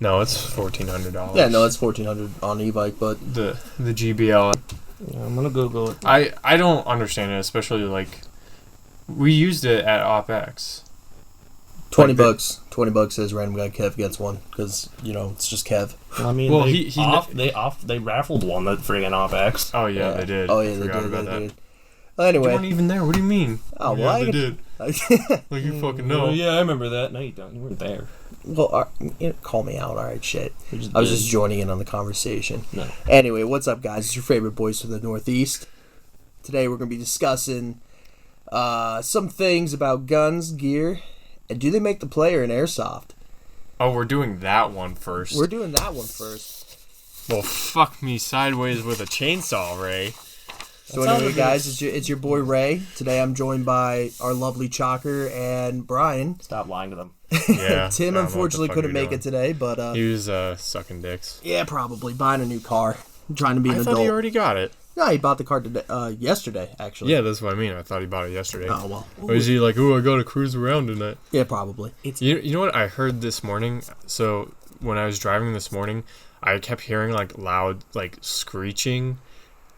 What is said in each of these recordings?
No, it's $1,400. Yeah, no, it's $1,400 on e-bike, but the GBL. Yeah, I'm gonna Google it. I don't understand it, especially like we used it at OpX. $20 says random guy Kev gets one because it's just Kev. I mean, Well, they raffled one that friggin' OpX. Oh yeah, they did. Oh yeah, they did. Well, anyway, you weren't even there. What do you mean? Oh well, they did. Like you fucking know. Oh, yeah, I remember that. No, you don't. You weren't there. Well, call me out. All right, shit. I was just joining in on the conversation. No. Anyway, what's up, guys? It's your favorite boys from the Northeast. Today we're going to be discussing some things about guns, gear, and do they make the player in Airsoft? Oh, we're doing that one first. We're doing that one first. Well, fuck me sideways with a chainsaw, Ray. So anyway, guys, it's your boy Ray. Today I'm joined by our lovely Chalker and Brian. Stop lying to them. Yeah. Tim unfortunately couldn't make it today, but he was sucking dicks. Yeah, probably buying a new car, trying to be an adult. I thought he already got it. No, he bought the car today, yesterday, actually. Yeah, that's what I mean. I thought he bought it yesterday. Oh well. Or is he like, "Ooh, I got to cruise around tonight"? Yeah, probably. You know what I heard this morning? So when I was driving this morning, I kept hearing like loud like screeching,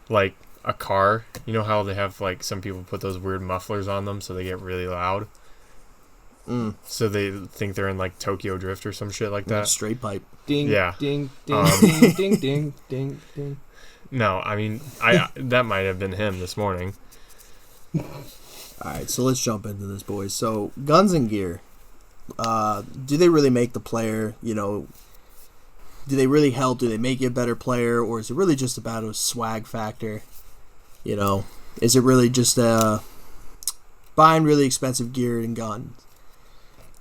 like a car. You know how they have like some people put those weird mufflers on them so they get really loud. So they think they're in like Tokyo Drift or some shit like that. Straight pipe. Ding, yeah. Ding, ding, ding, ding, ding, ding, ding. No, I mean, that might have been him this morning. All right, so let's jump into this, boys. So guns and gear, do they really make the player? Do they really help? Do they make you a better player, or is it really just about a swag factor? Is it really just buying really expensive gear and guns?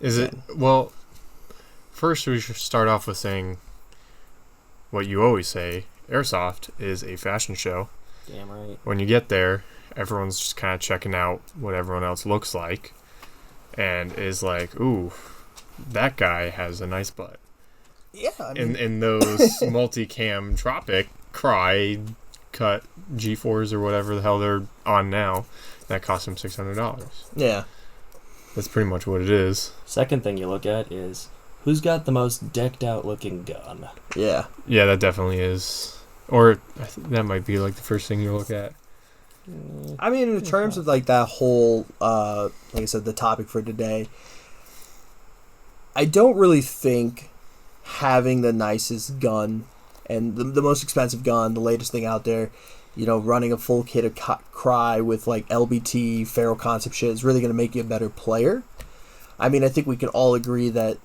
Is it? Well, first we should start off with saying what you always say. Airsoft is a fashion show. Damn right. When you get there, everyone's just kind of checking out what everyone else looks like and is like, ooh, that guy has a nice butt. Yeah, I mean... In those multi-cam Tropic Cry cut G4s or whatever the hell they're on now, that cost him $600. Yeah. That's pretty much what it is. Second thing you look at is who's got the most decked out looking gun. Yeah. Yeah, that definitely is. Or that might be like the first thing you look at. I mean, in terms of like that whole, like I said, the topic for today, I don't really think having the nicest gun and the most expensive gun, the latest thing out there, running a full kit of Cry with like LBT, Feral Concept shit is really going to make you a better player. I mean, I think we can all agree that,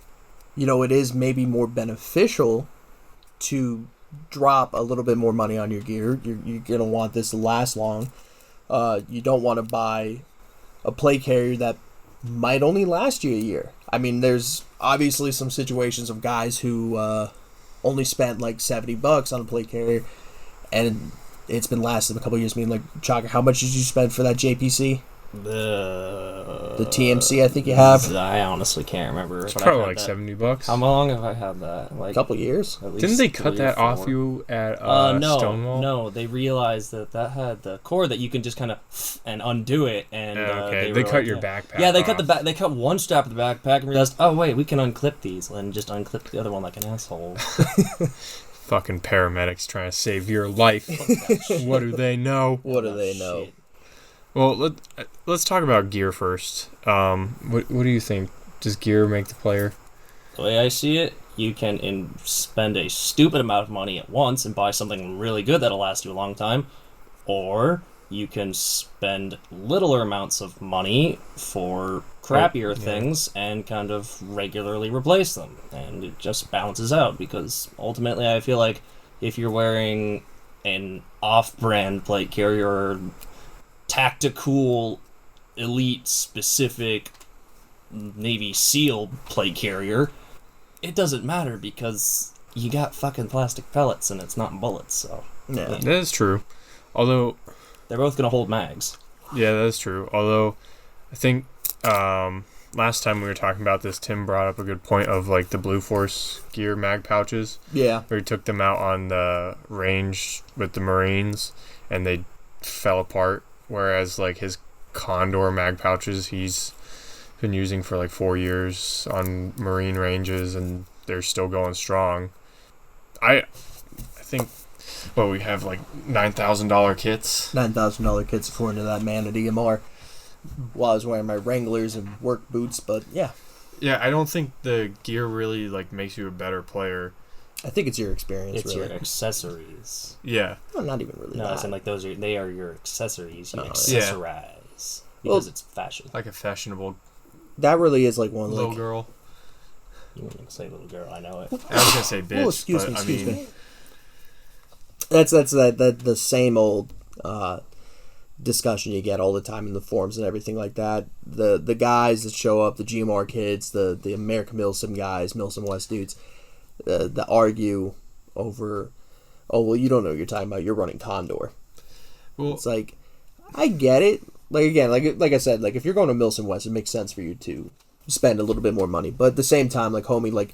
it is maybe more beneficial to drop a little bit more money on your gear. You're going to want this to last long. You don't want to buy a plate carrier that might only last you a year. I mean, there's obviously some situations of guys who only spent like $70 on a plate carrier and it's been lasting a couple of years. I mean, like, Chalker, how much did you spend for that JPC? The TMC, I think you have. I honestly can't remember. It's probably like $70. How long have I had that? Like a couple years. Didn't they cut that off you at Stonewall? No, they realized that had the cord that you can just kind of and undo it, and okay, they cut your backpack. Yeah, they off. They cut one strap of the backpack and realized, oh wait, we can unclip these, and just unclip the other one like an asshole. Fucking paramedics trying to save your life. What do they know? What do they know? Shit. Well, let's talk about gear first. What do you think? Does gear make the player? The way I see it, you can spend a stupid amount of money at once and buy something really good that'll last you a long time, or you can spend littler amounts of money for crappier things and kind of regularly replace them, and it just balances out, because ultimately I feel like if you're wearing an off-brand plate carrier or tactical elite specific Navy SEAL plate carrier, it doesn't matter because you got fucking plastic pellets and it's not bullets. So yeah, that is true. Although they're both gonna hold mags. Yeah, that's true. Although I think last time we were talking about this, Tim brought up a good point of like the Blue Force gear mag pouches. Yeah, where he took them out on the range with the Marines and they fell apart. Whereas like his Condor mag pouches, he's been using for like 4 years on Marine ranges, and they're still going strong. I think, well, we have like $9,000 kits. $9,000 kits according to that man at EMR. While I was wearing my Wranglers and work boots, but yeah. Yeah, I don't think the gear really like makes you a better player. I think it's your experience. It's really. your accessories. Yeah. Well, not even really. No, that. as in like they are your accessories. You Oh, yeah. accessorize because Well, it's fashion. Like a fashionable That really is like one little like. girl. You wouldn't say little girl. I know it. I was gonna say bitch, Oh, excuse but me. That's the same old discussion you get all the time in the forums and everything like that. The guys that show up, the GMR kids, the American Milsim guys, Milsim West dudes, that argue over, oh well, you don't know what you're talking about. You're running Condor. Well, It's like, I get it. Like again, like I said, like if you're going to Milsim West, it makes sense for you to spend a little bit more money. But at the same time, like homie, like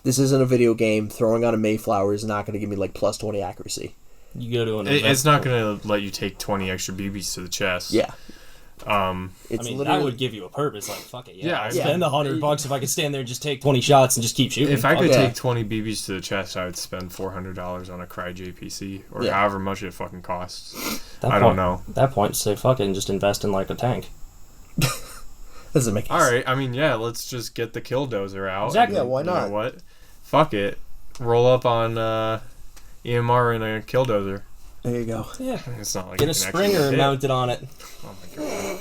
this isn't a video game. Throwing on a Mayflower is not going to give me like plus 20 accuracy. You go to an it's not gonna let you take 20 extra BBs to the chest. Yeah. It's I mean, that would give you a purpose. Like, fuck it, Yeah, I'd yeah. spend $100 if I could stand there and just take 20 shots and just keep shooting. If I could Yeah. take 20 BBs to the chest, I would spend $400 on a Cry JPC or Yeah. however much it fucking costs. That I point- don't know. At that point, say fuck it and just invest in like a tank. Doesn't make All sense. right, I mean, yeah, let's just get the Killdozer out. Exactly. Yeah, why You know not? what? Fuck it. Roll up on EMR and a Killdozer. There you go. Yeah. It's not like Get you a can actually Springer hit. mounted on it. Oh my god.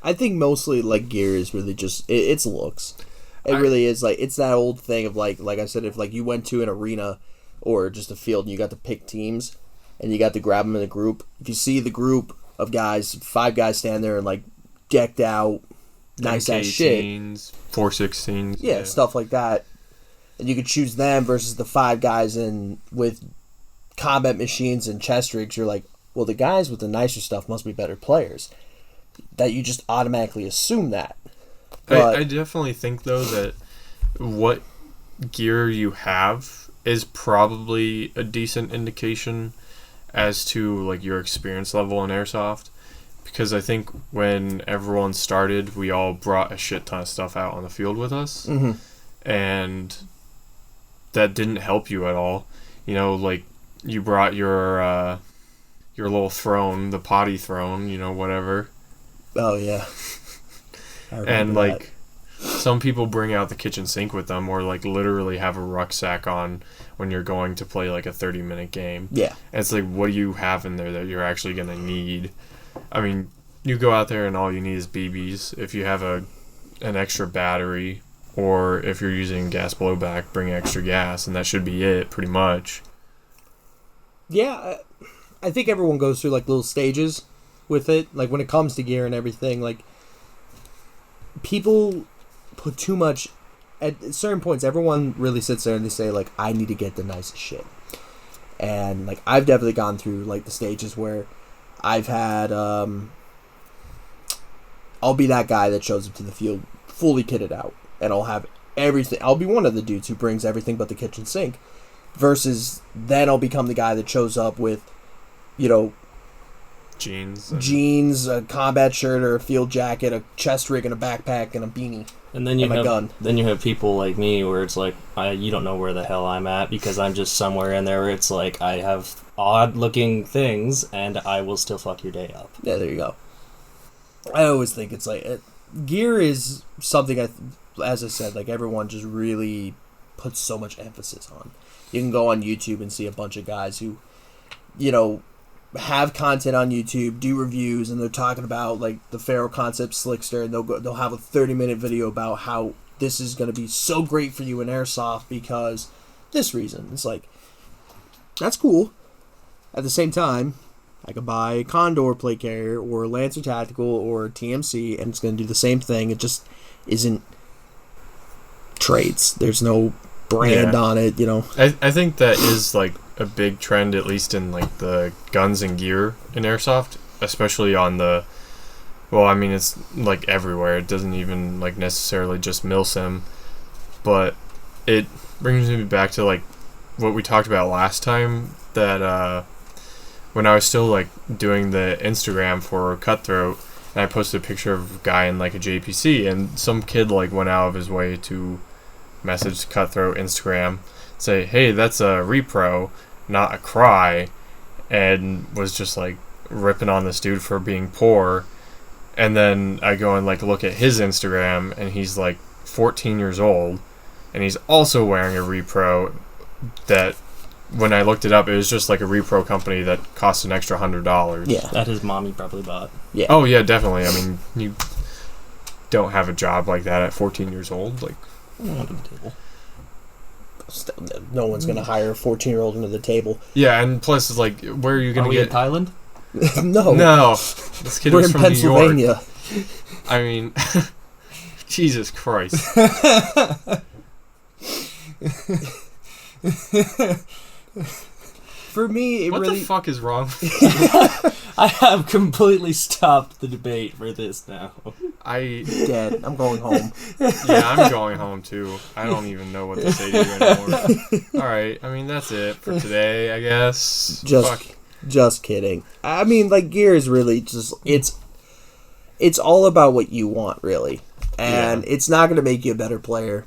I think mostly like gear is really just it's looks. It really is like it's that old thing of like I said, if like you went to an arena or just a field and you got to pick teams and you got to grab them in a group. If you see the group of guys, 5 guys stand there and like decked out, nice ass shit, 416s. yeah, stuff like that, and you could choose them versus the 5 guys in with combat machines and chest rigs. You're like, well, the guys with the nicer stuff must be better players. That you just automatically assume that. But I definitely think though that what gear you have is probably a decent indication as to like your experience level in airsoft, because I think when everyone started, we all brought a shit ton of stuff out on the field with us, and that didn't help you at all. You know, like you brought your little throne, the potty throne, you know, whatever. oh yeah. I remember And that. like some people bring out the kitchen sink with them, or like literally have a rucksack on when you're going to play like a 30-minute game. yeah. And it's like, what do you have in there that you're actually gonna need? I mean, you go out there and all you need is BBs. If you have an extra battery, or if you're using gas blowback, bring extra gas, and that should be it, pretty much. Yeah, I think everyone goes through like little stages with it. Like when it comes to gear and everything, like people put too much at certain points. Everyone really sits there and they say like, I need to get the nicest shit. And like I've definitely gone through like the stages where I've had I'll be that guy that shows up to the field fully kitted out, and I'll have everything. I'll be one of the dudes who brings everything but the kitchen sink. Versus then I'll become the guy that shows up with, you know, jeans, a combat shirt or a field jacket, a chest rig and a backpack and a beanie. And then you and my have gun. Then you have people like me where it's like you don't know where the hell I'm at because I'm just somewhere in there where it's like I have odd looking things and I will still fuck your day up. Yeah, there you go. I always think it's like gear is something as I said, like everyone just really puts so much emphasis on. You can go on YouTube and see a bunch of guys who, you know, have content on YouTube, do reviews, and they're talking about like the Faro Concept Slickster, and they'll have a 30-minute video about how this is going to be so great for you in airsoft because this reason. It's like, that's cool. At the same time, I could buy a Condor plate carrier or a Lancer Tactical or a TMC, and it's going to do the same thing. It just isn't traits. There's no brand on it, you know. I think that is like a big trend, at least in like the guns and gear in airsoft, especially on the, well, I mean, it's like everywhere. It doesn't even like necessarily just milsim, but it brings me back to like what we talked about last time, that when I was still like doing the Instagram for Cutthroat, and I posted a picture of a guy in like a JPC, and some kid like went out of his way to message Cutthroat Instagram, say, hey, that's a repro, not a cry, and was just like ripping on this dude for being poor. And then I go and like look at his Instagram, and he's like 14 years old, and he's also wearing a repro that, when I looked it up, it was just like a repro company that cost an extra $100. Yeah. That his mommy probably bought. Yeah. Oh yeah, definitely. I mean, you don't have a job like that at 14 years old. Like, no one's gonna hire a 14-year-old into the table. yeah, and plus, it's like, where are you gonna Are we get? in Thailand? No, this kid We're was in from Pennsylvania. New York. I mean, Jesus Christ. For me, What really. the fuck is wrong? I have completely stopped the debate for this now. Dead. I'm going home. Yeah, I'm going home too. I don't even know what to say to you anymore. Alright, I mean, that's it for today, I guess. Just kidding. I mean, like, gear is really just it's all about what you want, really, and it's not going to make you a better player.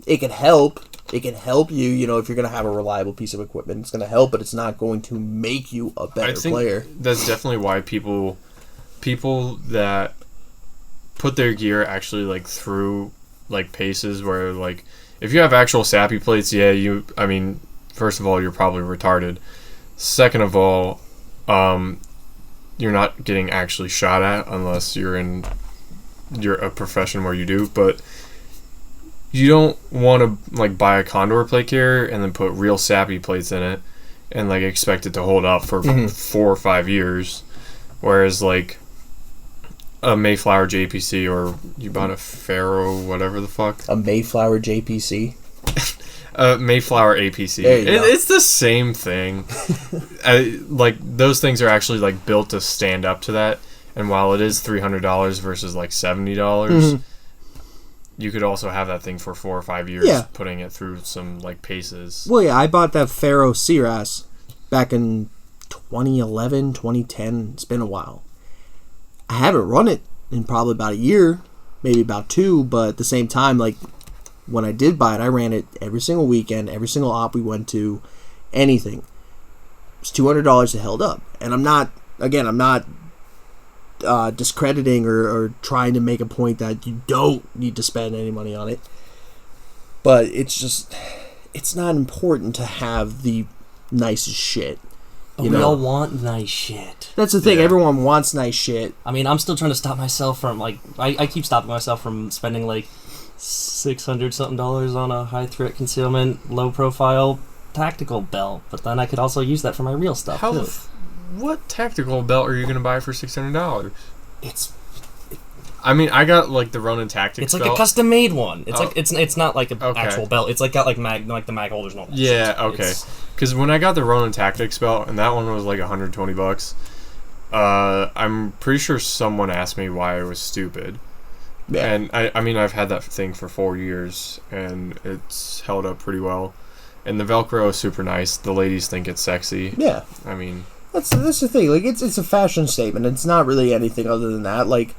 It can help. It can help you. You know, if you're going to have a reliable piece of equipment, it's going to help, but it's not going to make you a better player. That's definitely why people that put their gear actually like through like paces where, like, if you have actual sappy plates, I mean, first of all, you're probably retarded. Second of all, you're not getting actually shot at unless you're a profession where you do. But you don't want to like buy a Condor plate carrier and then put real sappy plates in it and like expect it to hold up for 4 or 5 years, whereas like a Mayflower JPC, or you bought a Faro, whatever the fuck. A Mayflower JPC. Mayflower APC. It's the same thing. Like, those things are actually like built to stand up to that. And while it is $300 versus like $70, you could also have that thing for 4 or 5 years, putting it through some like paces. Well, yeah, I bought that Faro Ciras back in 2011, 2010. It's been a while. I haven't run it in probably about a year, maybe about 2, but at the same time, like, when I did buy it, I ran it every single weekend, every single op we went to, anything. It was $200 it held up. And I'm not discrediting or trying to make a point that you don't need to spend any money on it. But it's not important to have the nicest shit. But we all want nice shit. That's the thing. Everyone wants nice shit. I mean, I'm still trying to stop myself from, like, I keep stopping myself from spending, like, $600-something on a high threat concealment, low profile tactical belt. But then I could also use that for my real stuff, too. What tactical belt are you going to buy for $600? I mean, I got like the Ronin Tactics belt. It's like belt. a custom made one. It's like it's not like an actual belt. It's like got like the mag holders and all that. Yeah, okay. Because when I got the Ronin Tactics belt, and that one was like $120, I'm pretty sure someone asked me why I was stupid. Yeah. And I mean, I've had that thing for 4 years, and it's held up pretty well. And the Velcro is super nice. The ladies think it's sexy. Yeah. I mean, that's the thing. Like, it's a fashion statement. It's not really anything other than that. Like,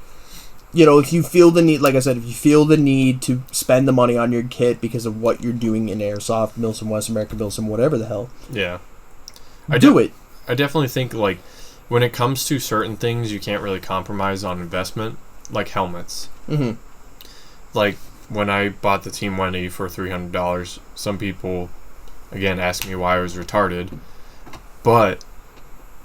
you know, if you feel the need, like I said, if you feel the need to spend the money on your kit because of what you're doing in Airsoft, Milsim, West America, Milsim, whatever the hell. Yeah. Do it. I definitely think, like, when it comes to certain things, you can't really compromise on investment, like helmets. Mm-hmm. Like, when I bought the Team Wendy for $300, some people, again, asked me why I was retarded. But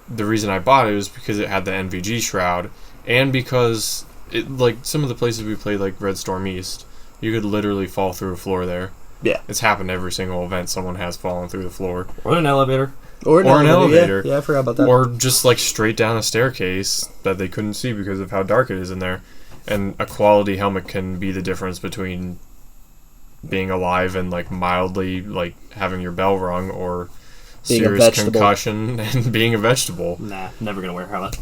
the reason I bought it was because it had the NVG shroud, and because it, like, some of the places we played, like Red Storm East, you could literally fall through a floor there. Yeah. It's happened every single event. Someone has fallen through the floor. Or an elevator. Or an elevator. Yeah, I forgot about that. Or just, like, straight down a staircase that they couldn't see because of how dark it is in there. And a quality helmet can be the difference between being alive and, like, mildly, like, having your bell rung, or being serious concussion and being a vegetable. Nah, never gonna wear a helmet.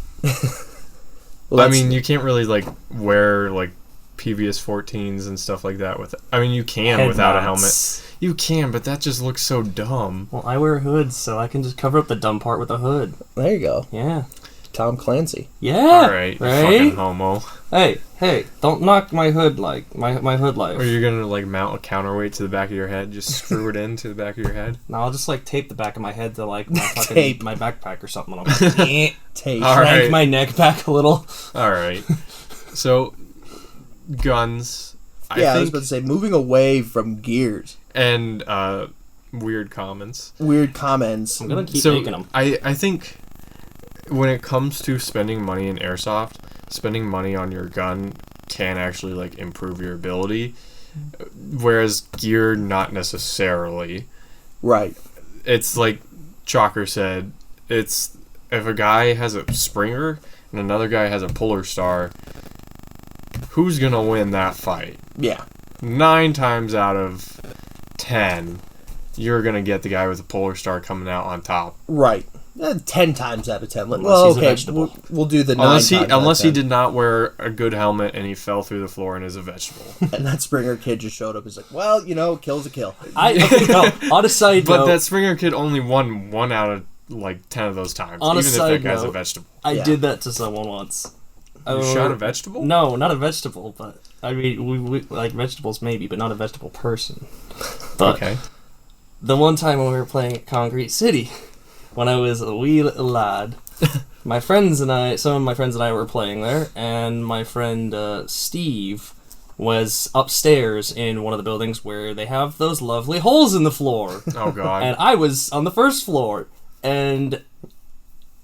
Well, I mean, you can't really, like, wear, like, PVS 14s and stuff like that with it. I mean, you can without a helmet. You can, but that just looks so dumb. Well, I wear hoods, so I can just cover up the dumb part with a hood. There you go. Yeah. Tom Clancy. Yeah. All right, you right. fucking homo. Hey, don't knock my hood like my hood life. Or you're gonna like mount a counterweight to the back of your head, just screw it into the back of your head. No, I'll just like tape the back of my head to like my fucking Tape. my backpack or something. And I'm like, Tape. All crank right. my neck back a little. All right. So, guns. I was about to say, moving away from gears. And weird comments. Weird comments. I'm gonna keep So making them. I think when it comes to spending money in airsoft, spending money on your gun can actually like improve your ability, whereas gear not necessarily. Right. It's like Chalker said, it's if a guy has a Springer and another guy has a Polar Star, who's gonna win that fight? Yeah. 9 times out of 10, you're gonna get the guy with the Polar Star coming out on top. Right. 10 times out of 10. Unless Well, he's a okay, vegetable. we'll do the 9 Unless times out of he 10. did not wear a good helmet and he fell through the floor and is a vegetable. And that Springer kid just showed up. He's like, well, kill's a kill. On a side But note, that Springer kid only won 1 out of like 10 of those times, On a even if that side guy's a note, vegetable. I Yeah. did that to someone once. You shot a vegetable? No, not a vegetable, but I mean, we like vegetables maybe, but not a vegetable person. But Okay. the one time when we were playing at Concrete City, when I was a wee little lad, some of my friends and I were playing there, and my friend Steve was upstairs in one of the buildings where they have those lovely holes in the floor. Oh, God. And I was on the first floor, and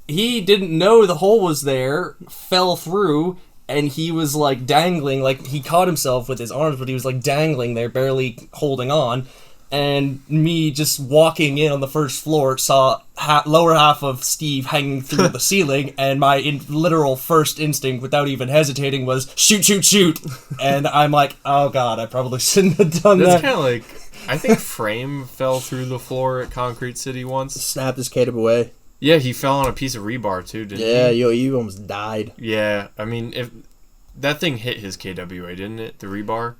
he didn't know the hole was there, fell through, and he was like dangling, like he caught himself with his arms, but he was like dangling there, barely holding on. And me just walking in on the first floor saw lower half of Steve hanging through the ceiling, and my literal first instinct, without even hesitating, was shoot, shoot, shoot. And I'm like, oh god, I probably shouldn't have done That's that. kind of like, I think Frame fell through the floor at Concrete City once. Snapped his kid away. Yeah, he fell on a piece of rebar too, didn't Yeah, he? you almost died. Yeah, I mean, if that thing hit his KWA, didn't it? The rebar?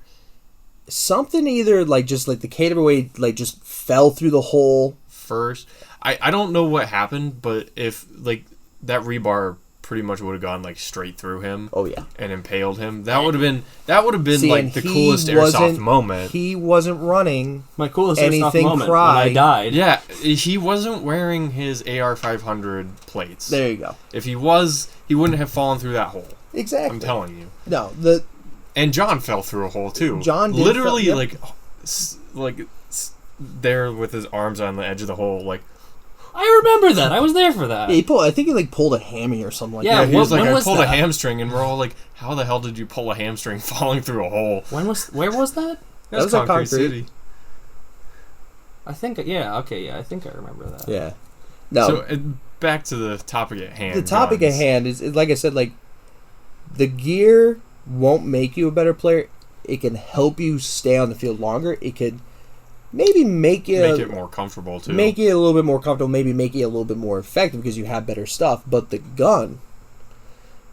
Something either just like the KWA just fell through the hole. First. I don't know what happened, but if like that rebar pretty much would have gone like straight through him. Oh yeah. And impaled him. That would have been See, like and the he coolest airsoft wasn't- moment. He wasn't running. My coolest airsoft Anything moment cry. when I died. Yeah, he wasn't wearing his AR 500 plates. There you go. If he was, he wouldn't have fallen through that hole. Exactly. I'm telling you. No, And John fell through a hole too. John did literally fell- yep. there with his arms on the edge of the hole, like I remember that. I was there for that. he pulled. I think he pulled a hammy or something like Yeah, that. he was like, when I was pulled a that? hamstring, and we're all like, how the hell did you pull a hamstring falling through a hole? Where was that? That was at Concrete. City. I think I think I remember that. Yeah. No. So back to the topic at hand. The topic guns. at hand is like I said, the gear won't make you a better player. It can help you stay on the field longer. It could maybe make it more comfortable too. make it a little bit more comfortable. Maybe make it a little bit more effective because you have better stuff. But the gun,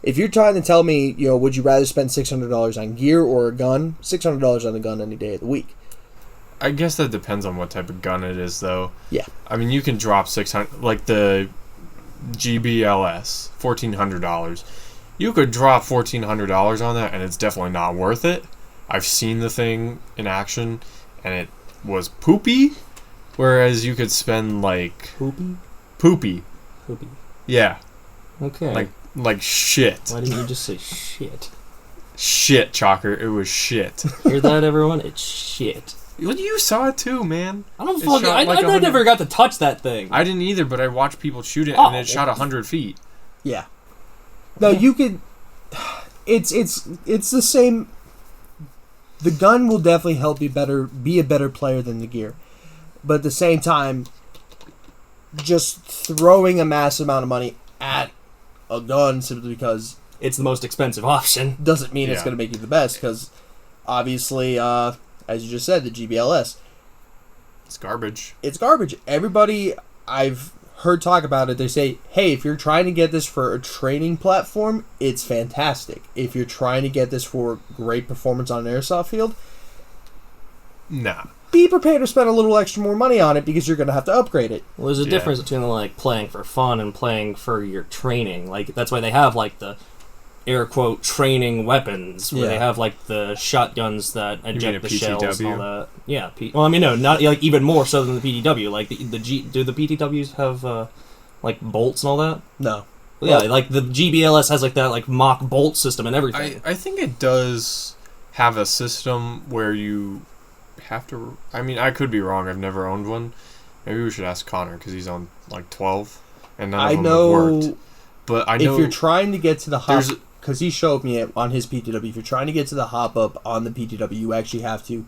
if you're trying to tell me, would you rather spend $600 on gear or a gun? $600 on a gun any day of the week. I guess that depends on what type of gun it is, though. Yeah. I mean, you can drop 600, like the GBLS, $1,400. You could drop $1,400 on that, and it's definitely not worth it. I've seen the thing in action, and it was poopy. Whereas you could spend like poopy. Yeah, Okay. like shit. Why didn't you just say shit? Shit, Chalker. It was shit. Hear that, everyone? It's shit. You saw it too, man. I don't It fucking. shot I like 100 never got to touch that thing. I didn't either, but I watched people shoot it, Oh. and it shot 100 feet. Yeah. No, you could. It's the same. The gun will definitely help you be a better player than the gear, but at the same time, just throwing a massive amount of money at a gun simply because It's the most expensive option. doesn't mean it's Yeah. going to make you the best. Because obviously, as you just said, the GBLS, It's garbage. it's garbage. Everybody I've heard talk about it, they say, hey, if you're trying to get this for a training platform, it's fantastic. If you're trying to get this for great performance on an airsoft field, Nah. be prepared to spend a little extra more money on it because you're going to have to upgrade it. Well, there's a difference between like playing for fun and playing for your training. Like that's why they have like the air quote training weapons where they have like the shotguns that eject the shells and all that. Yeah. Well, I mean, no, not like even more so than the PTW. Like do the PTWs have like bolts and all that? No. Well, yeah, like the GBLS has like that like mock bolt system and everything. I think it does have a system where you have to. I mean, I could be wrong. I've never owned one. Maybe we should ask Connor because he's on like 12, and none of them have worked. But I know if you're trying to get to the hop, because he showed me it on his PTW. If you're trying to get to the hop up on the PTW, you actually have to.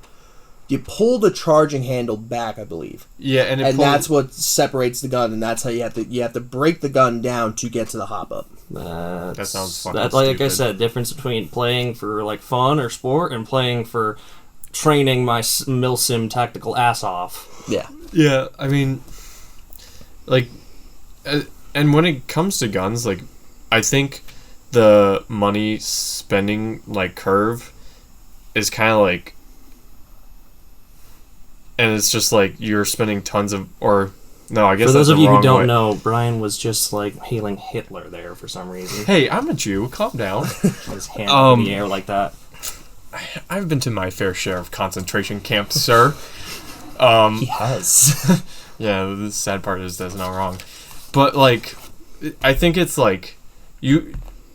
You pull the charging handle back, I believe. Yeah, and that's what separates the gun, and that's how you have to break the gun down to get to the hop up. That sounds fucking That's like stupid. I said, difference between playing for like fun or sport and playing for training my milsim tactical ass off. Yeah. Yeah, I mean, like, and when it comes to guns, like, I think the money spending like curve is kind of like. And it's just like you're spending tons of, or no, I guess for that's those of the you who wrong don't way. know, Brian was just like hailing Hitler there for some reason. Hey, I'm a Jew. Calm down. His hand in the air like that. I've been to my fair share of concentration camps, sir. He has. Yeah, the sad part is that's not wrong, but like, I think it's like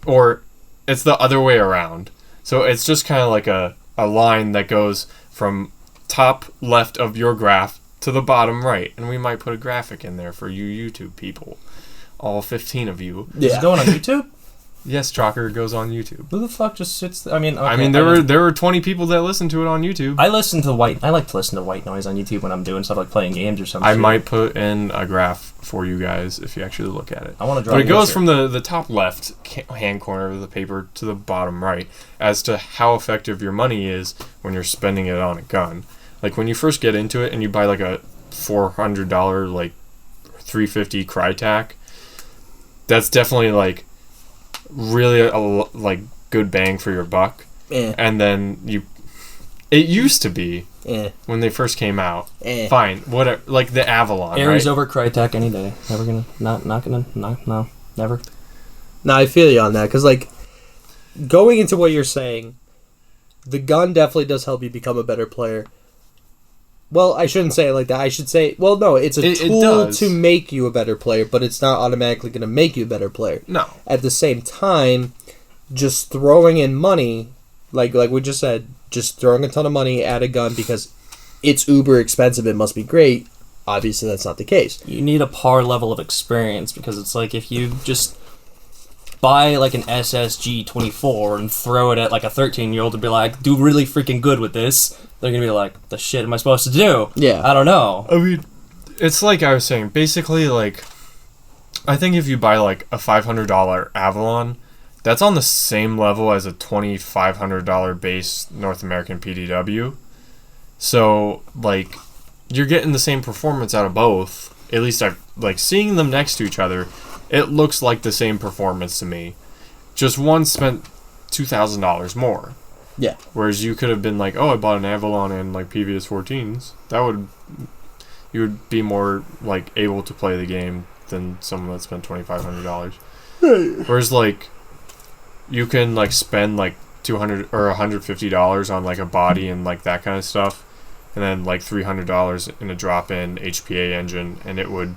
or it's the other way around. So it's just kind of like a line that goes from top left of your graph to the bottom right, and we might put a graphic in there for you YouTube people, all 15 of you. Is it going on YouTube? Yes, Chalker goes on YouTube. Who the fuck just sits? I mean, there were 20 people that listened to it on YouTube. I like to listen to white noise on YouTube when I'm doing stuff like playing games or something. I might put in a graph for you guys if you actually look at it. I want to draw. But it goes from the top left hand corner of the paper to the bottom right as to how effective your money is when you're spending it on a gun. Like when you first get into it and you buy like a $400 like 350 Crytac, that's definitely like really like good bang for your buck. And then it used to be when they first came out. Fine, whatever. Like the Avalon, Ares right? over Crytek any day. Never gonna, not gonna, no, never. No, I feel you on that because like going into what you're saying, the gun definitely does help you become a better player. Well, I shouldn't say it like that. I should say, well, no, it's a tool to make you a better player, but it's not automatically going to make you a better player. No. At the same time, just throwing in money, like we just said, just throwing a ton of money at a gun because it's uber expensive, it must be great. Obviously, that's not the case. You need a par level of experience because it's like if you just buy like an SSG 24 and throw it at like a 13-year-old and be like, do really freaking good with this, they're going to be like, the shit am I supposed to do? Yeah. I don't know. I mean, it's like I was saying, basically like, I think if you buy like a $500 Avalon, that's on the same level as a $2,500 base North American PDW. So, like, you're getting the same performance out of both. At least I've, like, seeing them next to each other, it looks like the same performance to me. Just one spent $2,000 more. Yeah. Whereas you could have been like, oh, I bought an Avalon and like PVS 14s. You would be more like able to play the game than someone that spent $2,500. Whereas like, you can like spend like $200 or $150 on like a body and like that kind of stuff, and then like $300 in a drop-in HPA engine, and it would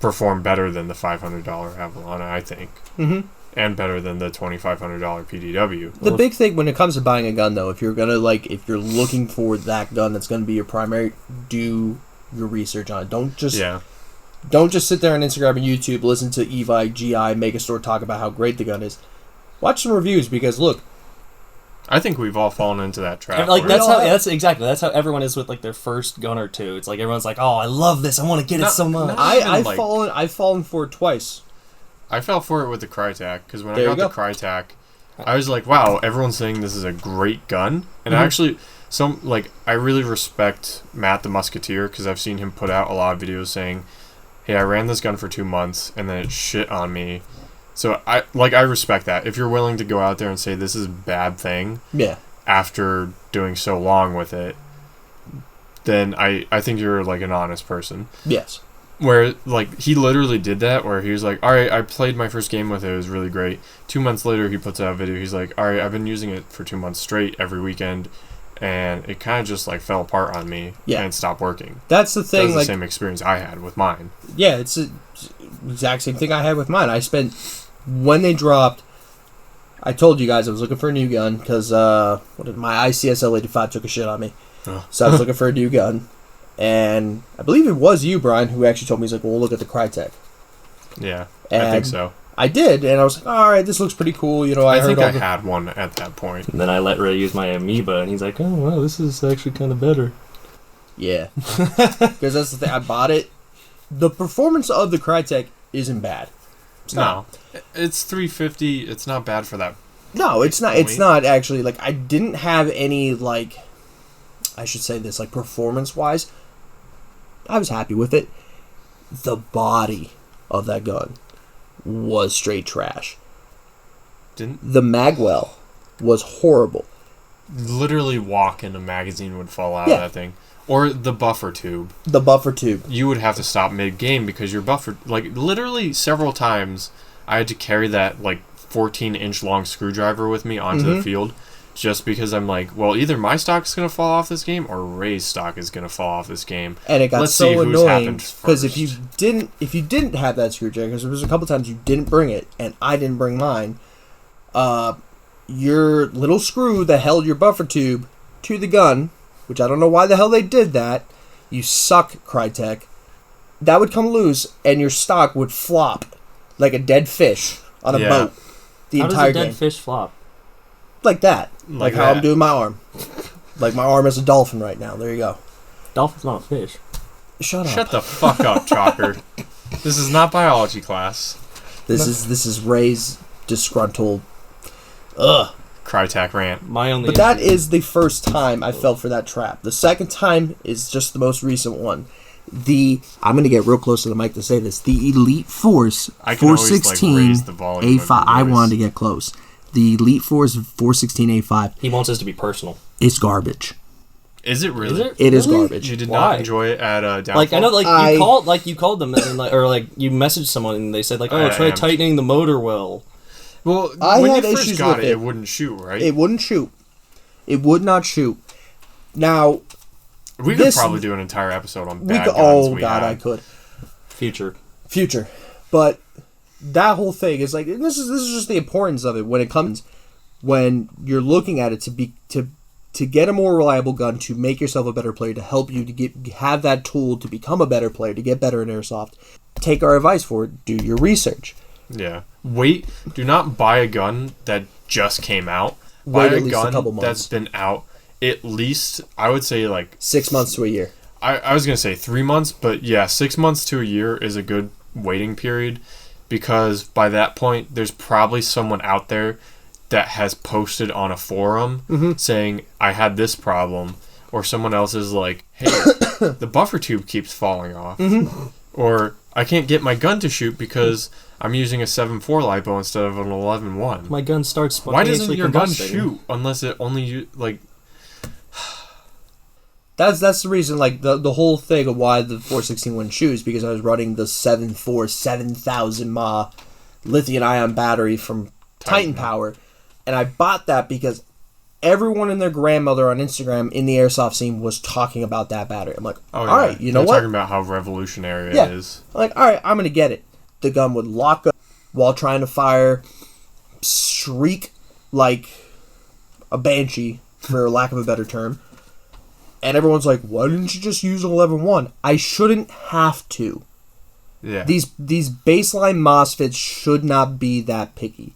perform better than the $500 Avalon, I think. Mm-hmm. And better than the $2,500 PDW. The big thing when it comes to buying a gun, though, if you're looking for that gun that's gonna be your primary, do your research on it. Don't just sit there on Instagram and YouTube, listen to Evi, GI, Megastore talk about how great the gun is. Watch some reviews because look, I think we've all fallen into that trap. Like that's how everyone is with like their first gun or two. It's like everyone's like, oh, I love this, I want to get it so much. I've fallen for it twice. I fell for it with the Crytac because when I got the Crytac, I was like, wow, everyone's saying this is a great gun, and I really respect Matt the Musketeer because I've seen him put out a lot of videos saying, hey, I ran this gun for 2 months and then it shit on me. So I respect that. If you're willing to go out there and say this is a bad thing, yeah, after doing so long with it, then I think you're like an honest person. Yes. Where like he literally did that, where he was like, all right, I played my first game with it. It was really great. 2 months later, he puts out a video. He's like, all right, I've been using it for 2 months straight every weekend, and it kind of just like fell apart on me and stopped working. That's the thing. That was the same experience I had with mine. Yeah, it's the exact same thing I had with mine. I spent, when they dropped, I told you guys I was looking for a new gun because my ICSL 85 took a shit on me. Oh. So I was looking for a new gun. And I believe it was you, Brian, who actually told me, he's like, well, look at the Crytek. Yeah, and I think so. I did, and I was like, all right, this looks pretty cool. You know, I think I had one at that point. And then I let Ray use my Amoeba, and he's like, oh, wow, this is actually kind of better. Yeah. Because that's the thing. I bought it. The performance of the Crytek isn't bad. It's not. It's $350. It's not bad for that. No, it's not. It's not actually. Like, I didn't have any, like, I should say this, like, performance-wise, I was happy with it. The body of that gun was straight trash. The magwell was horrible. Literally walk and a magazine would fall out of that thing. Or the buffer tube. The buffer tube. You would have to stop mid-game because your buffer... Like, literally several times I had to carry that, like, 14-inch long screwdriver with me onto the field. Just because I'm like, well, either my stock is going to fall off this game or Ray's stock is going to fall off this game. And it got so annoying because if you didn't have that screwdriver, because there was a couple times you didn't bring it and I didn't bring mine, your little screw that held your buffer tube to the gun, which I don't know why the hell they did that, you suck, Crytek, that would come loose and your stock would flop like a dead fish on a boat the entire game. How does a dead fish flop? Like that. Like how I'm doing my arm. Like my arm is a dolphin right now. There you go. Dolphin's not a fish. Shut up. Shut the fuck up, Chalker. This is not biology class. This is Ray's disgruntled Crytek rant. But that is the first time I fell for that trap. The second time is just the most recent one. I'm going to get real close to the mic to say this. The Elite Force 416 A5. I wanted to get close. The Elite Force 416A5. He wants us to be personal. It's garbage. Is it really? It is garbage. You did not enjoy it at Downfall? Like, I know, like, you called them, and like, or like, you messaged someone, and they said, like, oh, try tightening the motor well. Well, when you first got it, it wouldn't shoot, right? It wouldn't shoot. It would not shoot. Now, we could probably do an entire episode on bad guns we had. I could. Future. But that whole thing is like, this is just the importance of it when it comes, when you're looking at it to get a more reliable gun, to make yourself a better player, to help you to have that tool to become a better player, to get better in Airsoft. Take our advice for it. Do your research. Yeah. Do not buy a gun that just came out. Buy a gun that's been out at least, I would say, like 6 months to a year. I was going to say 3 months, but yeah, 6 months to a year is a good waiting period, because by that point, there's probably someone out there that has posted on a forum saying, I had this problem, or someone else is like, hey, the buffer tube keeps falling off, or I can't get my gun to shoot because I'm using a 7.4 LiPo instead of an 11.1. My gun starts Why doesn't your gun shoot unless it only, like... That's the reason, like, the whole thing of why the 416 wouldn't shoot is because I was running the 7.4 7,000 mAh lithium-ion battery from Titan Power, and I bought that because everyone and their grandmother on Instagram in the airsoft scene was talking about that battery. I'm like, all right, you know what? Talking about how revolutionary it is. I'm like, all right, I'm gonna get it. The gun would lock up while trying to fire, shriek like a banshee, for lack of a better term. And everyone's like, why didn't you just use 11.1? I shouldn't have to. Yeah. These baseline MOSFETs should not be that picky.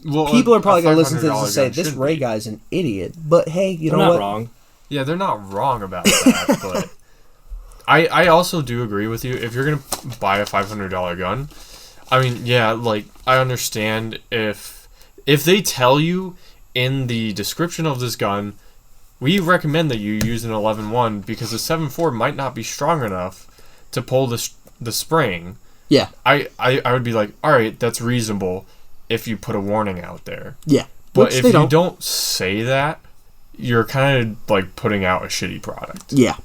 Well, people are probably going to listen to this and say, this Ray guy's an idiot. But hey, you know what? They're not wrong. Yeah, they're not wrong about that, but I also do agree with you. If you're going to buy a $500 gun, I mean, yeah, like, I understand if they tell you in the description of this gun, we recommend that you use an 11.1 because the 7.4 might not be strong enough to pull the spring. Yeah. I would be like, all right, that's reasonable if you put a warning out there. Yeah. But if you don't say that, you're kind of like putting out a shitty product. Yeah.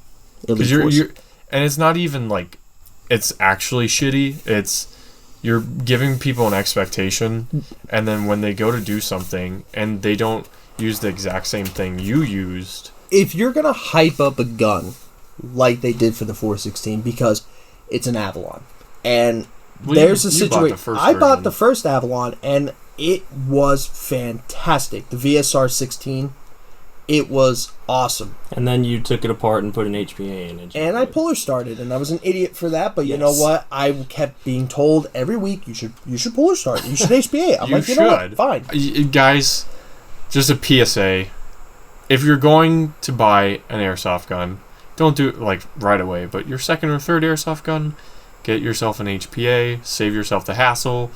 Because you're, and it's not even like it's actually shitty. It's you're giving people an expectation, and then when they go to do something and they don't use the exact same thing you used. If you're gonna hype up a gun like they did for the 416 because it's an Avalon, and there's a situation. I bought the first Avalon, and it was fantastic. The VSR 16, it was awesome. And then you took it apart and put an HPA in it. And I puller started, and I was an idiot for that. But you know what? I kept being told every week you should puller start. You should HPA. I'm like, you know what? Fine, guys. Just a PSA: if you're going to buy an airsoft gun, don't do it like right away. But your second or third airsoft gun, get yourself an HPA. Save yourself the hassle.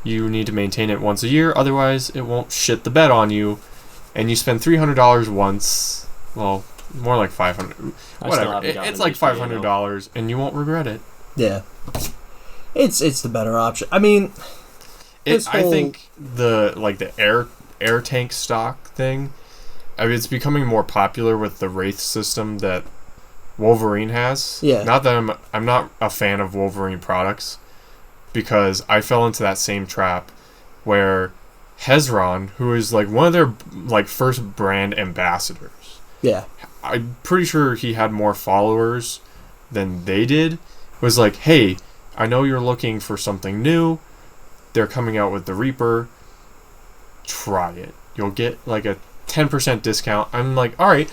You need to maintain it once a year, otherwise it won't shit the bed on you. And you spend $300 once. Well, more like $500. Whatever. It's like $500, and you won't regret it. Yeah, it's the better option. I mean, I think the air tank stock thing. I mean, it's becoming more popular with the Wraith system that Wolverine has. Yeah. Not that I'm not a fan of Wolverine products, because I fell into that same trap where Hezron, who is like one of their like first brand ambassadors. Yeah. I'm pretty sure he had more followers than they did. Was like, hey, I know you're looking for something new. They're coming out with the Reaper. Try it. You'll get like a 10% discount. I'm like, all right.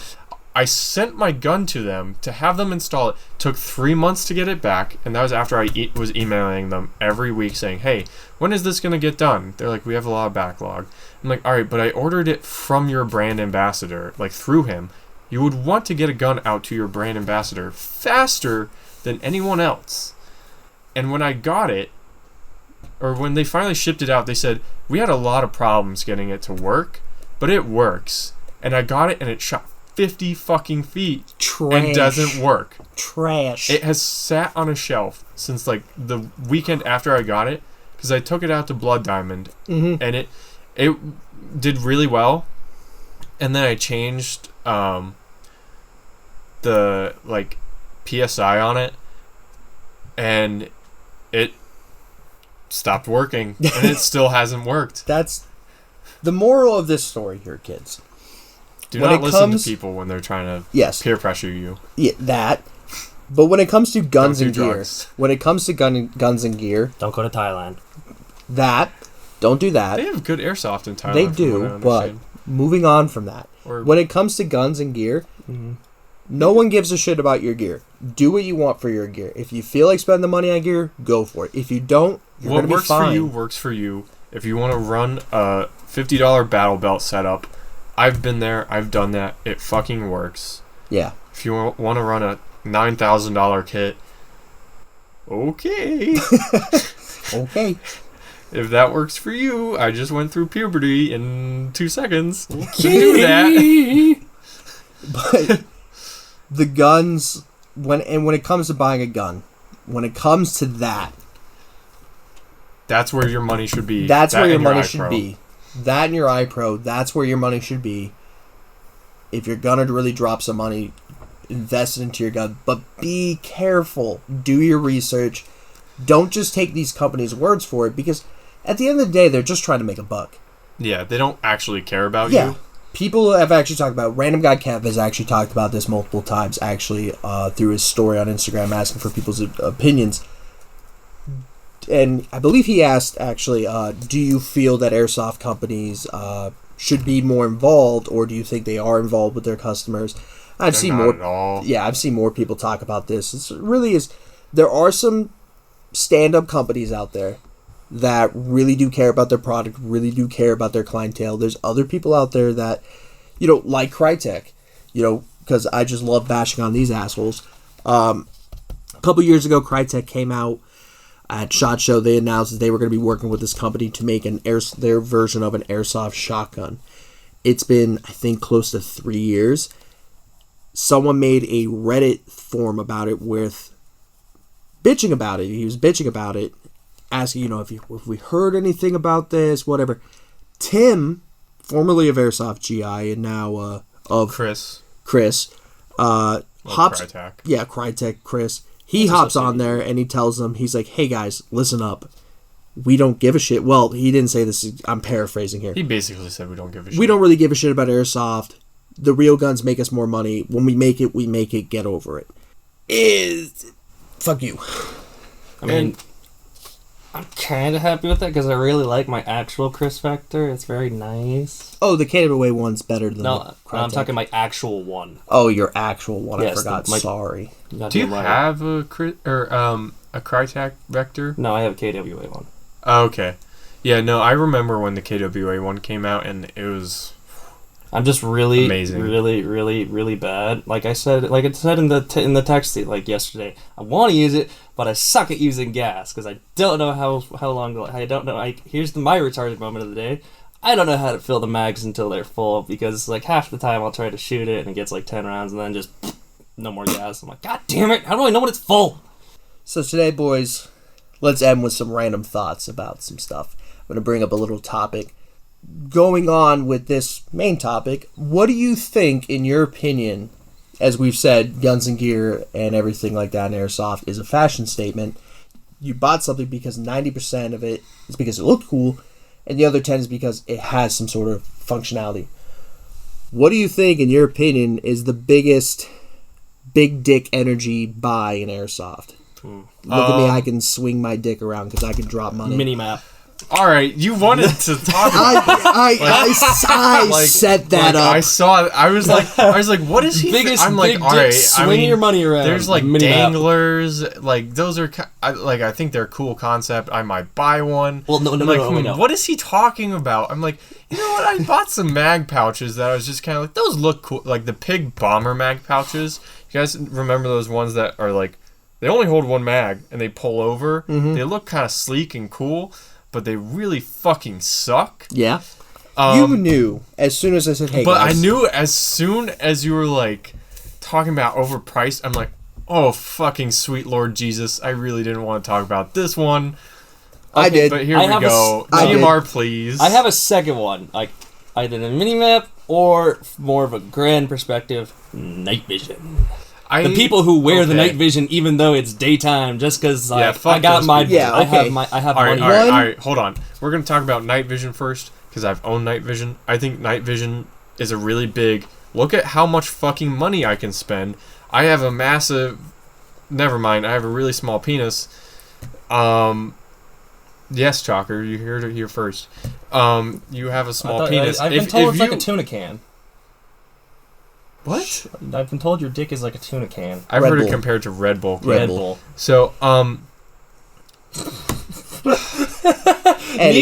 I sent my gun to them to have them install it. Took 3 months to get it back, and that was after I was emailing them every week saying, hey, when is this going to get done? They're like, we have a lot of backlog. I'm like, all right, but I ordered it from your brand ambassador, like through him. You would want to get a gun out to your brand ambassador faster than anyone else. And when I got it, or when they finally shipped it out, they said, we had a lot of problems getting it to work, but it works. And I got it, and it shot 50 fucking feet. Trash. And doesn't work. Trash. It has sat on a shelf since like the weekend after I got it, because I took it out to Blood Diamond, and it did really well. And then I changed the like PSI on it, and it stopped working, and it still hasn't worked. That's the moral of this story here, kids. Do not listen to people when they're trying to peer pressure you. Yeah, that. But when it comes to guns and gear, when it comes to guns and gear, don't go to Thailand. Don't do that. They have good airsoft in Thailand. They do, but moving on from that, when it comes to guns and gear, no one gives a shit about your gear. Do what you want for your gear. If you feel like spending the money on gear, go for it. If you don't, you're going to be fine. What works for you works for you. If you want to run a $50 battle belt setup, I've been there. I've done that. It fucking works. Yeah. If you want to run a $9,000 kit, okay. Okay. If that works for you, I just went through puberty in 2 seconds. Okay. To do that. But the guns, when it comes to buying a gun, when it comes to that, that's where your money should be. That's where your money should be. That and your iPro, that's where your money should be. If you're gonna really drop some money, invest it into your gun. But be careful. Do your research. Don't just take these companies' words for it, because at the end of the day, they're just trying to make a buck. Yeah, they don't actually care about you. People have actually talked about, Random Guy Kev has actually talked about this multiple times, actually, through his story on Instagram, asking for people's opinions. And I believe he asked, actually, do you feel that airsoft companies should be more involved, or do you think they are involved with their customers? I've seen more people talk about this. It really is. There are some stand-up companies out there that really do care about their product, really do care about their clientele. There's other people out there that, like Crytek, because I just love bashing on these assholes. A couple years ago, Crytek came out at SHOT Show. They announced that they were going to be working with this company to make their version of an airsoft shotgun. It's been, I think, close to 3 years. Someone made a Reddit forum about it with bitching about it. He was bitching about it, asking, if we heard anything about this, whatever. Tim, formerly of Airsoft GI and now of Chris, well, hops. Crytek. Yeah, Crytek Chris. He That's hops so on there and he tells them, he's like, "Hey guys, listen up. We don't give a shit." Well, he didn't say this. I'm paraphrasing here. He basically said we don't give a shit. We don't really give a shit about airsoft. The real guns make us more money. When we make it, we make it. Get over it. Fuck you. I mean, I'm kind of happy with that because I really like my actual Chris Vector. It's very nice. Oh, the KWA one's better than No, the I'm Crytek. talking my actual one. Oh, your actual one. Yes, I forgot. Sorry. Do you have a Crytek Vector? No, I have a KWA one. Oh, okay. Yeah, no, I remember when the KWA one came out, and it was... I'm just really, amazing. really bad. Like I said in the text like yesterday, I want to use it, but I suck at using gas because I don't know how long. I don't know. Here's my retarded moment of the day. I don't know how to fill the mags until they're full because like half the time I'll try to shoot it and it gets like 10 rounds and then just no more gas. I'm like, God damn it! How do I know when it's full? So today, boys, let's end with some random thoughts about some stuff. I'm gonna bring up a little topic. Going on with this main topic, what do you think, in your opinion, as we've said, guns and gear and everything like that in airsoft is a fashion statement? You bought something because 90% of it is because it looked cool, and the other 10 is because it has some sort of functionality. What do you think, in your opinion, is the biggest big dick energy buy in airsoft? Look at me, I can swing my dick around because I can drop money. Minimap. All right, you wanted to talk about I set that up. I saw it. I was like, what is he? Biggest I'm like, big all dick right. swing your money around. There's like Minimap. danglers. Like those are I think they're a cool concept. I might buy one. Well, no, What is he talking about? I'm like, you know what? I bought some mag pouches that I was just kind of like, those look cool. Like the Pig Bomber mag pouches. You guys remember those ones that are like, they only hold one mag and they pull over. Mm-hmm. They look kind of sleek and cool, but they really fucking suck. Yeah. You knew as soon as I said, "Hey, but guys." I knew as soon as you were like talking about overpriced, I'm like, oh fucking sweet Lord Jesus, I really didn't want to talk about this one. I did. But here I we have go. I did. GMR, please. I have a second one, like either the minimap or more of a grand perspective, night vision. The people who wear the night vision, even though it's daytime, just because I got my, people. I have money. All right, hold on. We're gonna talk about night vision first because I've owned night vision. I think night vision is a really big. Look at how much fucking money I can spend. I have a massive. Never mind. I have a really small penis. Yes, Chalker, you heard it here first. You have a small penis. I've been told it's like a tuna can. What? I've been told your dick is like a tuna can. I've Red heard Bull. it compared to Red Bull. Red Bull. So, Me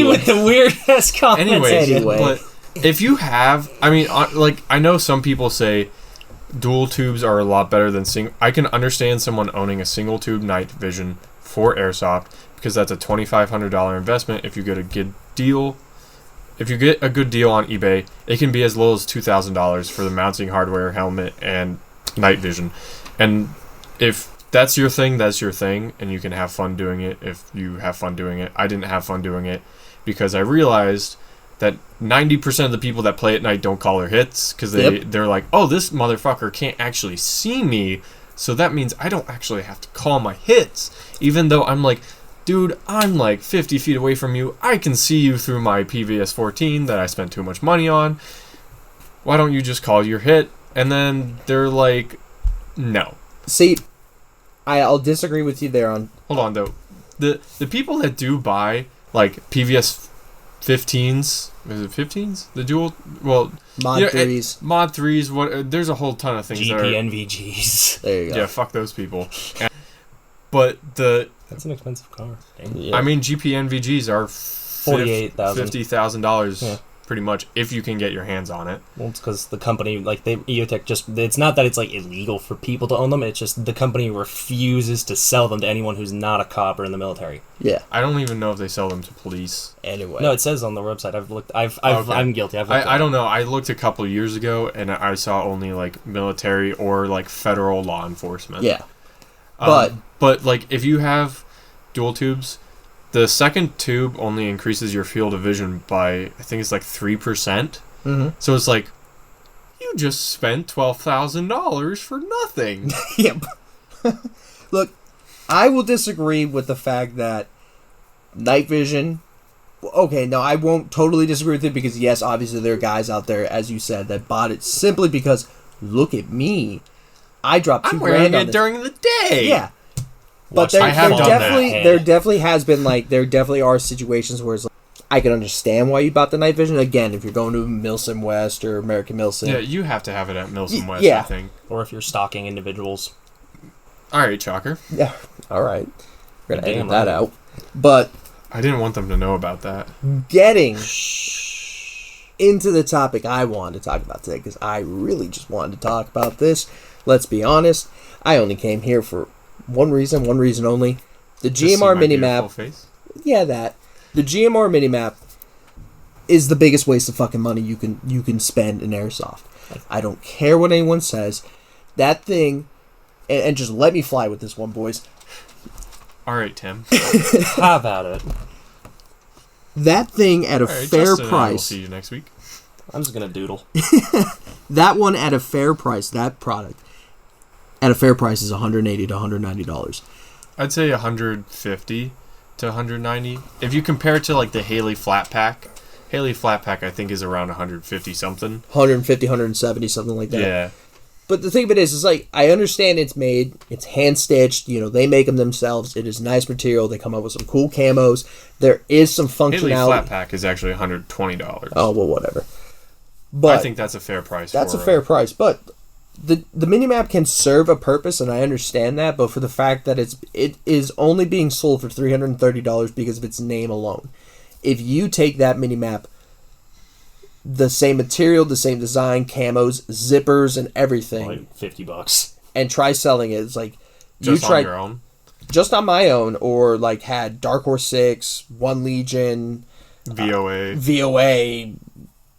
with the weird ass comments. Anyway. But if you have, I mean, like, I know some people say dual tubes are a lot better than single. I can understand someone owning a single tube night vision for airsoft because that's a $2,500 investment. If you get a good deal, if you get a good deal on eBay, it can be as low as $2,000 for the mounting hardware, helmet, and night vision. And if that's your thing, that's your thing, and you can have fun doing it if you have fun doing it. I didn't have fun doing it because I realized that 90% of the people that play at night don't call their hits because they're like, oh, this motherfucker can't actually see me, so that means I don't actually have to call my hits, even though I'm like, dude, I'm like 50 feet away from you. I can see you through my PVS 14 that I spent too much money on. Why don't you just call your hit? And then they're like, no. See, I'll disagree with you there on. Hold on though. The people that do buy like PVS 15s, is it 15s? The dual, well, Mod 3s. Mod 3s. What? There's a whole ton of things. GPNVGs. There you go. Yeah, fuck those people. But That's an expensive car. I mean, GPNVGs are $50,000 pretty much if you can get your hands on it. Well, it's because the company, like EOTech, it's not that it's like illegal for people to own them. It's just the company refuses to sell them to anyone who's not a cop or in the military. Yeah. I don't even know if they sell them to police. Anyway. No, it says on the website. I've looked. Okay. I'm guilty. I don't know. I looked a couple of years ago and I saw only like military or like federal law enforcement. Yeah. But like if you have dual tubes, the second tube only increases your field of vision by, I think it's like 3%. Mm-hmm. So it's like, You just spent $12,000 for nothing. Yep. Look, I will disagree with the fact that night vision. Okay, no, I won't totally disagree with it because, yes, obviously there are guys out there, as you said, that bought it simply because, look at me. I dropped $2,000 I'm wearing on it this. during the day. Yeah. But I have done that. there definitely has been, like, there definitely are situations where it's like, I can understand why you bought the night vision. Again, if you're going to Milsim West or American Milsim. Yeah, you have to have it at Milsom West, yeah. I think. Or if you're stalking individuals. All right, Chalker. Yeah. All right. We're going to edit Damn that right. out. But I didn't want them to know about that. getting into the topic I wanted to talk about today, because I really just wanted to talk about this. Let's be honest. I only came here for one reason only. The GMR minimap. Yeah, that. The GMR minimap is the biggest waste of fucking money you can spend in Airsoft. I don't care what anyone says. That thing, and just let me fly with this one, boys. All right, Tim. Have at it. That thing at a fair Justin, price. We'll see you next week. I'm just gonna doodle. That one at a fair price, that product at a fair price is $180 to $190. I'd say 150 to 190. If you compare it to like the Haley flat pack I think is around 150 something. 150, 170, something like that. Yeah. But the thing of it is like, I understand it's made, it's hand stitched, they make them themselves. It is nice material. They come up with some cool camos. There is some functionality. Haley flat pack is actually $120. Oh, well, whatever. But I think that's a fair price. That's a fair price. But the minimap can serve a purpose, and I understand that, but for the fact that it is only being sold for $330 because of its name alone. If you take that minimap, the same material, the same design, camos, zippers, and everything, Like $50. and try selling it, it's like Just you try on your own? just on my own, or like had Dark Horse 6, One Legion, VOA,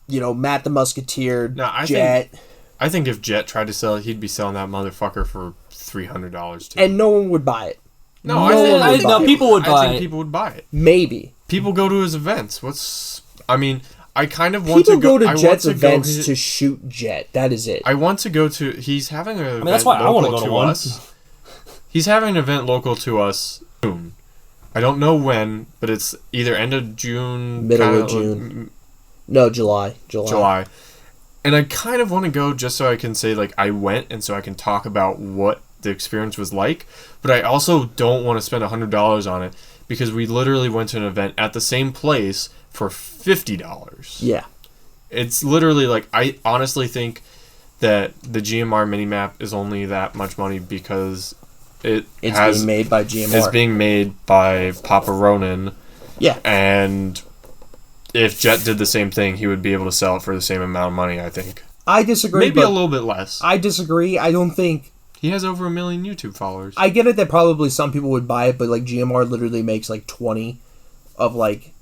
Matt the Musketeer, No, Jet. I think if Jet tried to sell it, he'd be selling that motherfucker for $300 too. And no one would buy it. No, one would buy it. people would I buy think it. people would buy it. Maybe. People go to his events. I kind of want People to go to Jet's events to shoot Jet. That is it. I want to go to. He's having an event that's why I wanna local go to to one. us. He's having an event local to us soon. I don't know when, but it's either end of June, Middle of June. No, July. July. And I kind of want to go just so I can say like I went, and so I can talk about what the experience was like. But I also don't want to spend $100 on it because we literally went to an event at the same place for $50. Yeah. It's literally like, I honestly think that the GMR minimap is only that much money because it's being made by GMR. It's being made by Papa Ronin. Yeah. And if Jet did the same thing, he would be able to sell it for the same amount of money, I think. I disagree. Maybe a little bit less. I disagree. I don't think... He has over 1 million YouTube followers. I get it that probably some people would buy it, but like GMR literally makes like 20 of like...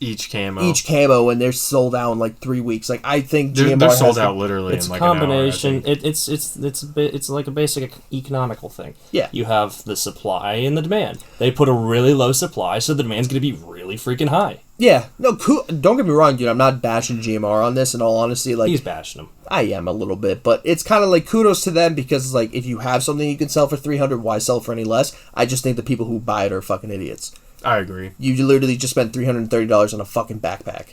Each camo, and they're sold out in like 3 weeks. Like I think GMR they're sold out literally It's in a like combination. an hour, It's like a basic economical thing. Yeah. You have the supply and the demand. They put a really low supply, so the demand's going to be really freaking high. Yeah, no, cool. Don't get me wrong, dude. I'm not bashing GMR on this. In all honesty, like He's bashing them. I am a little bit, but it's kind of like kudos to them because like if you have something you can sell for $300, why sell for any less? I just think the people who buy it are fucking idiots. I agree. You literally just spent $330 on a fucking backpack.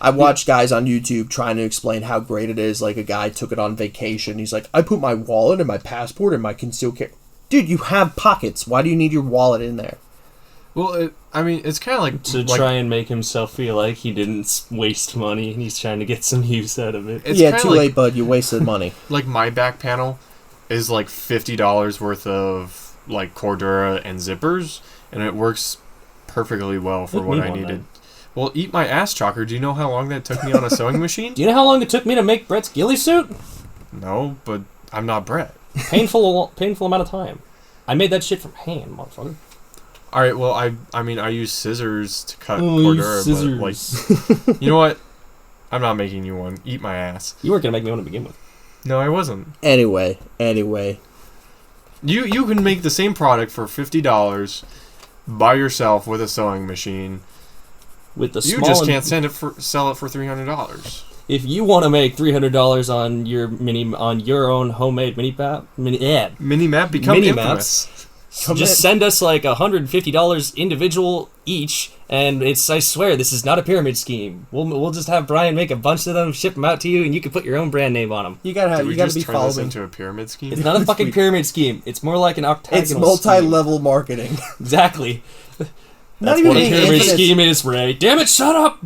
I watched guys on YouTube trying to explain how great it is. Like a guy took it on vacation. He's like, I put my wallet and my passport and my concealed carry. Dude, you have pockets. Why do you need your wallet in there? Well, it's kind of like... To try and make himself feel like he didn't waste money and he's trying to get some use out of it. It's yeah, kinda too late, bud. You wasted money. Like my back panel is like $50 worth of like Cordura and zippers, and it works perfectly well for what I needed. Well, eat my ass, Chalker. Do you know how long that took me on a sewing machine? Do you know how long it took me to make Brett's ghillie suit? No, but I'm not Brett. Painful amount of time. I made that shit from hand, motherfucker. All right, well, I use scissors to cut Cordura, but like, you know what? I'm not making you one. Eat my ass. You weren't gonna make me one to begin with. No, I wasn't. Anyway. You can make the same product for $50 by yourself with a sewing machine. With the You just can't sell it for $300. if you want to make $300 on your own homemade mini Mini-map become mini infamous. maps, just send us like $150 individual each, and I swear this is not a pyramid scheme. We'll just have Brian make a bunch of them, ship them out to you, and you can put your own brand name on them. You gotta Did we be just turn this following. into a pyramid scheme? It's not a fucking pyramid scheme. It's more like an octagonal. It's multi-level marketing. Exactly. Not That's even what a being pyramid infamous. scheme is, Ray. Damn it! Shut up.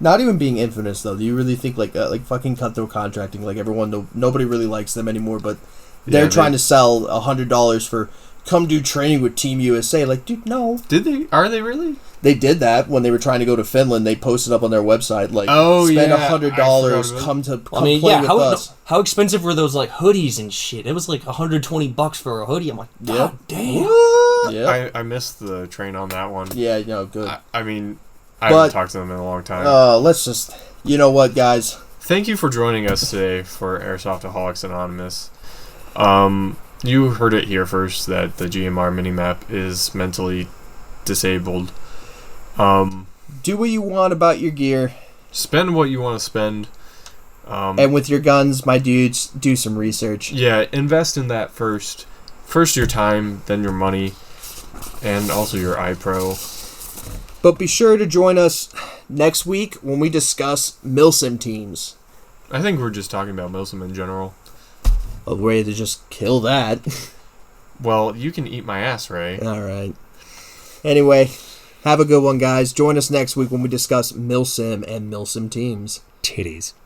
Not even being infamous though. Do you really think like fucking cutthroat contracting? Like everyone, nobody really likes them anymore. But they're trying to sell $100 for come do training with Team USA. Like, dude, no. Did they? Are they really? They did that when they were trying to go to Finland. They posted up on their website like, spend $100, come play with us. How expensive were those like hoodies and shit? It was like $120 for a hoodie. I'm like, God damn. Yeah, I missed the train on that one. yeah, no, good. I mean, I haven't talked to them in a long time. Let's just, you know what, guys? Thank you for joining us today for Airsoftaholics Anonymous. You heard it here first that the GMR minimap is mentally disabled. Do what you want about your gear. Spend what you want to spend. And with your guns, my dudes, do some research. Yeah, invest in that first. First your time, then your money, and also your iPro. But be sure to join us next week when we discuss milsim teams. I think we're just talking about milsim in general. A way to just kill that. Well, you can eat my ass, Ray. All right. Anyway, have a good one, guys. Join us next week when we discuss milsim and milsim teams. Titties.